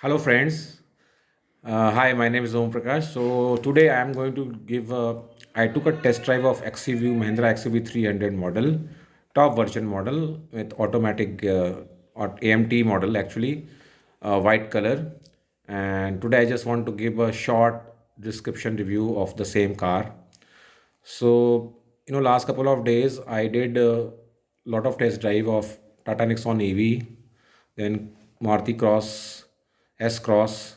Hello, friends. Hi, my name is Om Prakash. So today I am going to give. I took a test drive of XCV Mahindra XCV 300 model, top version model with automatic or AMT model actually, white color. And today I just want to give a short description review of the same car. So, last couple of days I did a lot of test drive of Tata Nexon EV, then Maruti Cross, S Cross,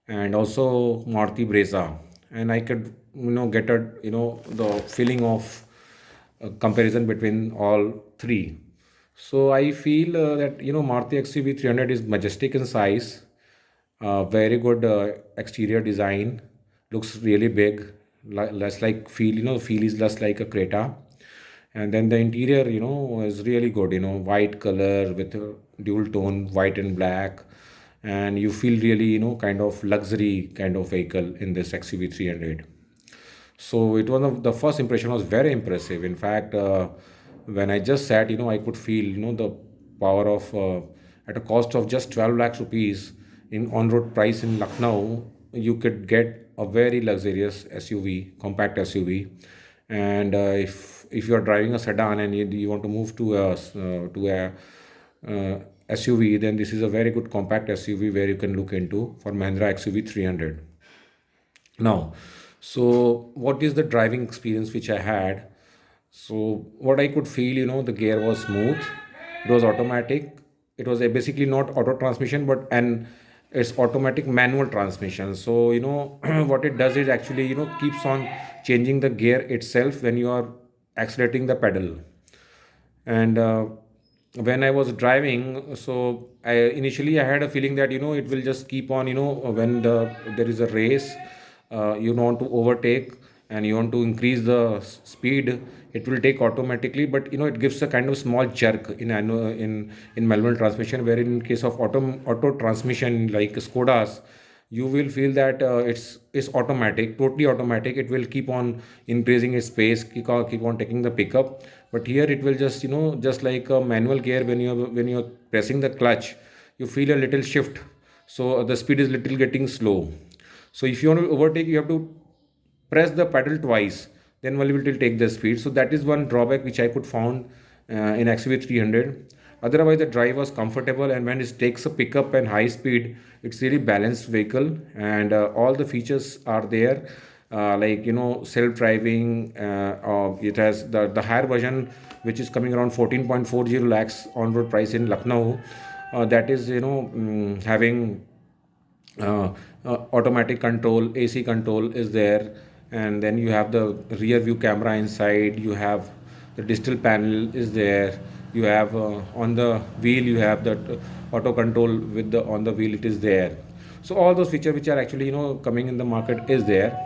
and also Maruti Brezza, and I could get a the feeling of comparison between all three. So I feel that Maruti XUV 300 is majestic in size, very good exterior design, looks really big, less like feel feel is less like a Creta, and then the interior is really good, white color with dual tone white and black, and you feel really kind of luxury kind of vehicle in this XUV 300. So it was the first impression was very impressive. In fact, when I just sat, I could feel the power of at a cost of just 12 lakhs rupees in on-road price in Lucknow, you could get a very luxurious SUV, compact SUV. And if you are driving a sedan and you want to move to a SUV, then this is a very good compact SUV where you can look into for Mahindra XUV 300. Now, so what is the driving experience which I had? So what I could feel, the gear was smooth, it was automatic, it was basically not auto transmission, but an it's automatic manual transmission. So what it does is actually keeps on changing the gear itself when you are accelerating the pedal. And when I was driving, so I had a feeling that it will just keep on, when there is a race, you want to overtake and you want to increase the speed, it will take automatically, but it gives a kind of small jerk in manual transmission, where in case of auto transmission like Skodas, you will feel that it's automatic, totally automatic. It will keep on increasing its pace, keep on taking the pickup. But here it will just just like a manual gear, when you're pressing the clutch, you feel a little shift, so the speed is little getting slow. So if you want to overtake, you have to press the pedal twice, then only it will take the speed. So that is one drawback which I could found in XUV 300. Otherwise the drive was comfortable, and when it takes a pickup and high speed, it's really balanced vehicle, and all the features are there, like self driving. It has the higher version, which is coming around 14.40 lakhs on road price in Lucknow. That is having automatic control, AC control is there, and then you have the rear view camera inside. You have the digital panel is there. You have on the wheel, you have that auto control with the on the wheel, it is there. So all those features which are actually coming in the market is there.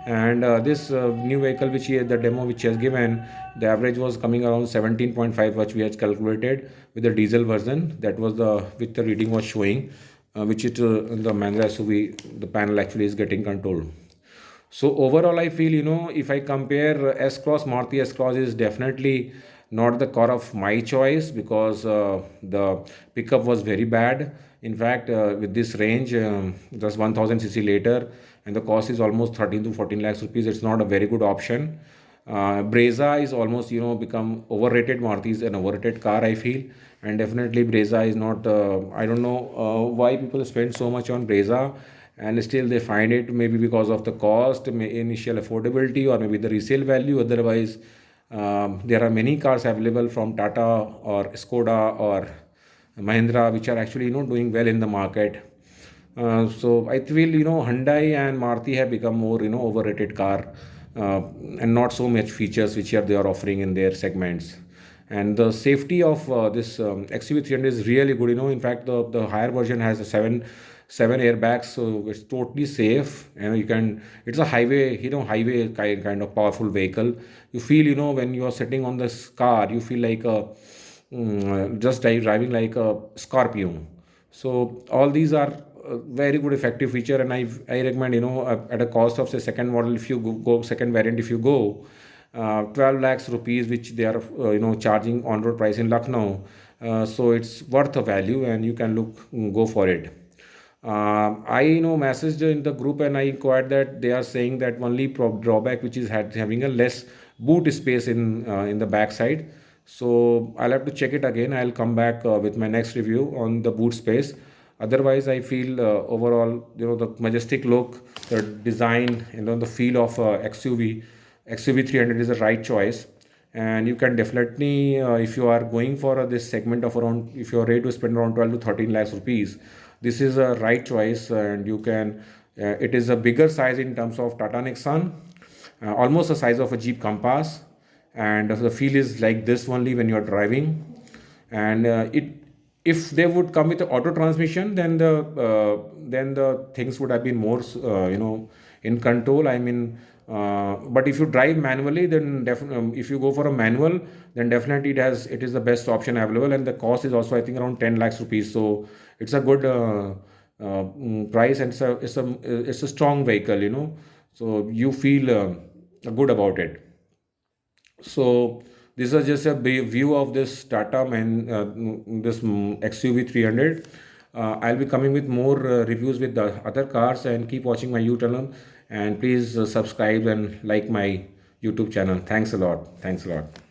And this new vehicle the demo which he has given, the average was coming around 17.5, which we had calculated with the diesel version. That was the with the reading was showing, which it the Mahindra SUV, the panel actually is getting controlled. So overall, I feel if I compare S Cross, Maruti S Cross is definitely not the car of my choice, because the pickup was very bad. In fact, with this range, just 1000 cc later, and the cost is almost 13 to 14 lakhs rupees. It's not a very good option. Brezza is almost become overrated. Maruti is an overrated car, I feel, and definitely Brezza is not. I don't know why people spend so much on Brezza, and still they find it, maybe because of the cost, initial affordability, or maybe the resale value. Otherwise, there are many cars available from Tata or Skoda or Mahindra, which are actually doing well in the market. So I feel Hyundai and Maruti have become more overrated car, and not so much features which they are offering in their segments. And the safety of this XUV 300 is really good. In fact, the higher version has a seven airbags, so it's totally safe. You can it's a highway kind of powerful vehicle. You feel when you are sitting on this car, you feel like a just driving like a Scorpio. So all these are very good effective feature, and I recommend at a cost of say second model, if you go second variant, if you go 12 lakhs rupees, which they are charging on road price in Lucknow. So it's worth a value, and you can go for it. I messaged in the group and I inquired that they are saying that only drawback which is having a less boot space in the back side. So I'll have to check it again. I'll come back with my next review on the boot space. Otherwise, I feel overall, the majestic look, the design, the feel of XUV 300 is the right choice. And you can definitely, if you are going for this segment of around, if you are ready to spend around 12 to 13 lakhs rupees, this is a right choice. And you can, it is a bigger size in terms of Tata Nexon, almost the size of a Jeep Compass, and the feel is like this only when you are driving. And it if they would come with the auto transmission, then the things would have been more in control. I mean, but if you drive manually, then if you go for a manual, then definitely it is the best option available, and the cost is also I think around 10 lakhs rupees. So it's a good price, and it's a strong vehicle, so you feel good about it. So this is just a view of this Tata this XUV 300. I'll be coming with more reviews with the other cars, and keep watching my YouTube channel, and please subscribe and like my YouTube channel. Thanks a lot. Thanks a lot.